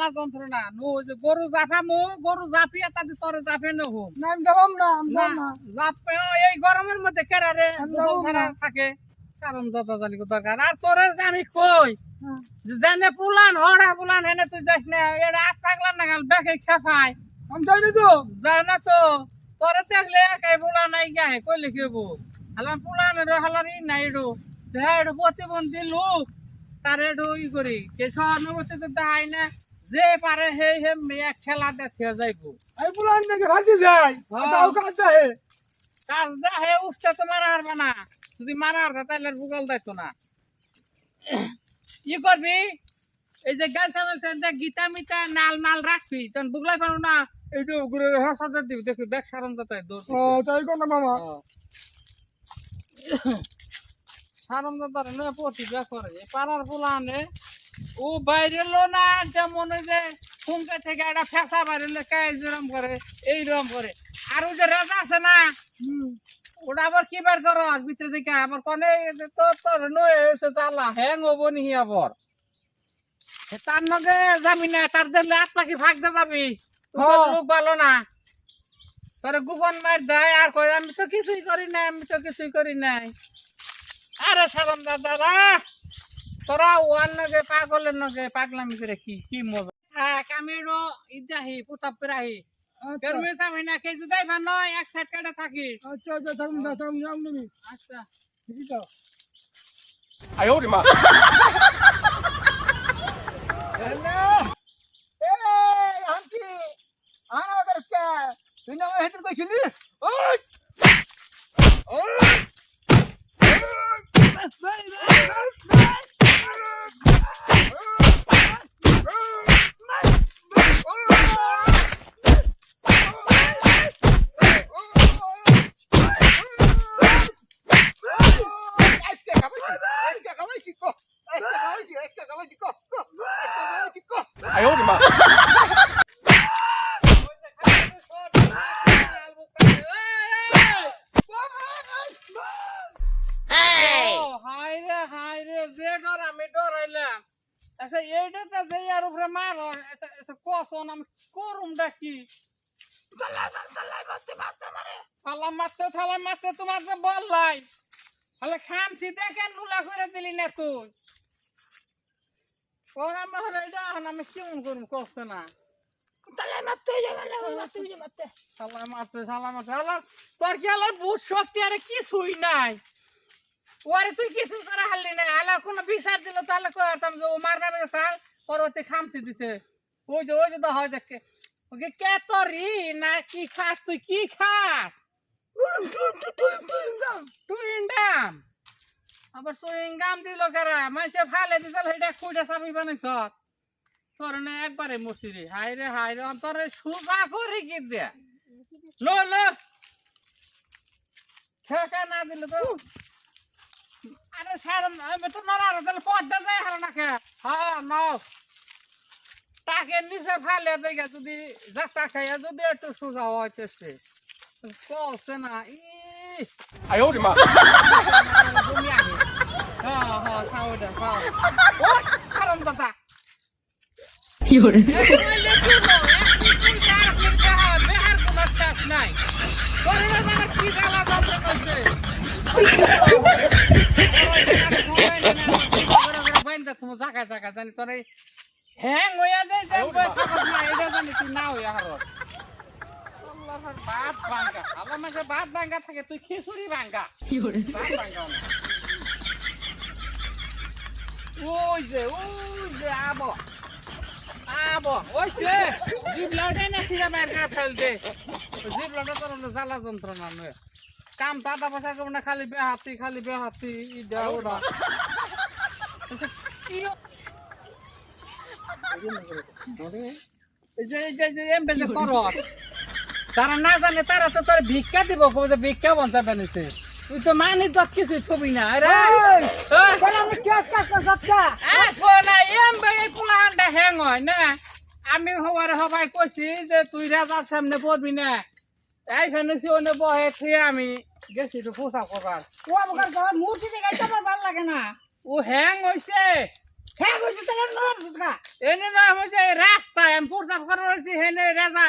জ্বালা যন্ত্রণা নো যে গরু জাফামু গরু জাফিয়া তাতে তোরে জাফে নহু না আমি যাবাম না আমি না যাবাম না জাফে এই গরমের মধ্যে কেরারে ধরা থাকে কারণ দাদা জানি দরকার আর তোরে যে আমি কই যে জানে পুলান হড়া পুলান হেনে তুই যাস না এটা আট পাগলা না গাল বেকে খেফায় আমি যাই না তো যায় না তো তোরে দেখলে একাই পুলান নাই গায়ে কইলে কি হবো হালাম পুলানের হালারি নাই এডু দেহা এডু প্রতিবন্ধী লোক তারে এডু ই করি কে সহানুভূতি তো দেখাই না যে পারে হে হে মেয়ে খেলা দেখে যাইবো আমি পুলান দেখে ভাজি যাই হ্যাঁ। তাও কাজ যায় কাজ দেখে উঠতে তো মারা হারবে না যদি মারা হারতে তাহলে আর ভূগোল দেখতো না ই করবি এই যে গাল সামাল গীতা মিতা নাল নাল রাখবি তখন বুগলাই পারো না এই তো ঘুরে হাসাদের দিবি দেখবি ব্যাগ সারন তাই দৌড় ও তাই কোন না মামা সারন তার না পটি ব্যাগ করে পাড়ার পোলানে ও বাইরে লো না যেমন ওই যে ফুঙ্কা থেকে একটা ফেসা বাইরে কে যেরম করে এইরকম করে আর ওই যে রাজা আছে না ওটা আবার কি বার করো ভিতরে থেকে আবার কনে তোর নয় এসে চালা হ্যাং হবো নি আবার তার নগে যাবি না তার দিলে আট পাখি ফাঁক দিয়ে যাবি লোক ভালো না তোর গোপন মার দেয় আর কই আমি তো কিছুই করি নাই আমি তো কিছুই করি নাই আরে সালাম দাদারা তোরা ওয়ান নগে পাগলের নগে পাগলামি করে কি কি মজা আমি ইদাহি প্রতাপ করে আহি গরমে যাবি না কে জুদাই ভান নয় এক সাইড কাটা থাকিস আচ্ছা আচ্ছা থাকুন না থাকুন যাম তুমি আচ্ছা ঠিক আছে 哎呦我的妈！ আন্টি আনা করসকে তুই না হেতর কইছিলি ওই哎呦我的妈！ আমি ডরাইলাম আচ্ছা এইটাতে যে আর উপরে মার কখন আমি করুম ডাকি থালা মারতে তোমার যে বললাই তাহলে খামছি দেখে নুলা করে দিলি না তুই ওর আমার এটা এখন আমি কেমন করুম কষ্ট না তোর কি আলার বুঝ শক্তি আরে কিছুই নাই ওরে তুই কিছু করে হারলি না আলা কোনো বিচার দিল তাহলে কইতাম যে ও মারবার চাল পরবর্তী খামছি দিছে ওই যে তো হয় দেখে ওকে কে তোরি না কি খাস তুই কি খাস টুইংগাম আবার টুইংগাম দিল কারা মাইসে ফালে দিছিল হেটা কুইটা চাবি বানাইছ তোর না একবারে মসিরে হাই রে অন্তরে সুজা করে কি দে লো লো ঠেকা না দিলে তো আরে স্যার আমি তো নড়ার তাহলে পদ্মা যায় হার নাকে হ্যাঁ নাও টাকে নিচে ফালে দেখে যদি যাত্রা খাইয়া যদি একটু সোজা হইতেছে কলছে না ই 哎呦我的妈！ হ্যাঁ খাওয়া খাওয়া ও কারণ দাদা 有人， বেহার কোনো চাষ নাই কি জ্বালা যাচ্ছে করছে জায়গা জায়গা জানি তোর হ্যাং হইয়া যায় এটা জানি তুই না হইয়া হার ভাত ভাঙ্গা আমার মাঝে ভাত ভাঙ্গা থাকে তুই খিচুড়ি ভাঙ্গা 有人， ভাত ভাঙ্গা ওই যে আবো ওই যে জিপ লড়ে না সিরা মার করে ফেল দে জিপ লড়া তোর জ্বালা যন্ত্রণা নয় কাম দাদা পয়সা করব না খালি বেহাতি ই দেওড়া এমবেলে করো তারা না জানে তারা তো তোর ভিক্ষা দিব ভিক্ষা বঞ্চা বানিয়েছে তুই তো মানি তো কিছু ছবি না হ্যাং হয় না আমি সবাই কইছি যে তুই রাজার সামনে পড়বি না এইখানে সিওনে বহে থুয়ে আমি গেছি তো পোশাক করবার মূর্তি দেখাইতে আমার ভালো লাগে না ও হ্যাং হইছে তাহলে এনে না হয়েছে রাস্তা আমি প্রস্তাব করে রয়েছি হেনে রেজা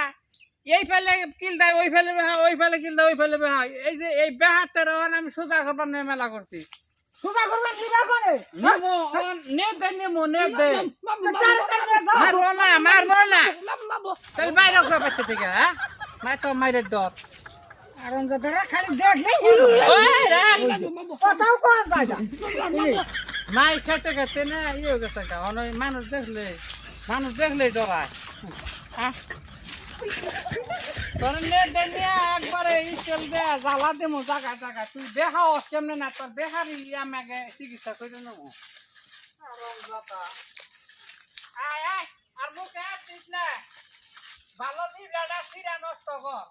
এই ফেলে কিল দেয় ওই ফেলে বেহা ওই ফেলে কিল দেয় ওই ফেলে বেহা এই যে এই বেহাতে রহন আমি সোজা করবার নিয়ে মেলা করছি সুদা করবে নিবা করে নেমো নেট দে মারবো না তাহলে বাইরে করতে থেকে হ্যাঁ নাই তো মাইরের ডর আরন ধরে খালি দেখলেই ওই রে কথাও কোন পাইদা মাই খেতে খেতে না ইয়ে গেছে অনেক মানুষ দেখলে ডরায় হ্যাঁ তোর নেট দেনিয়া একবারে ইস্টেল দে জ্বালা দেমু জায়গা তুই দেখাও কেমনে না তোর দেখারি আমাকে চিকিৎসা করে নেবো আয় আর মুখে আসিস না ভালো দিবি সিরা নষ্ট কর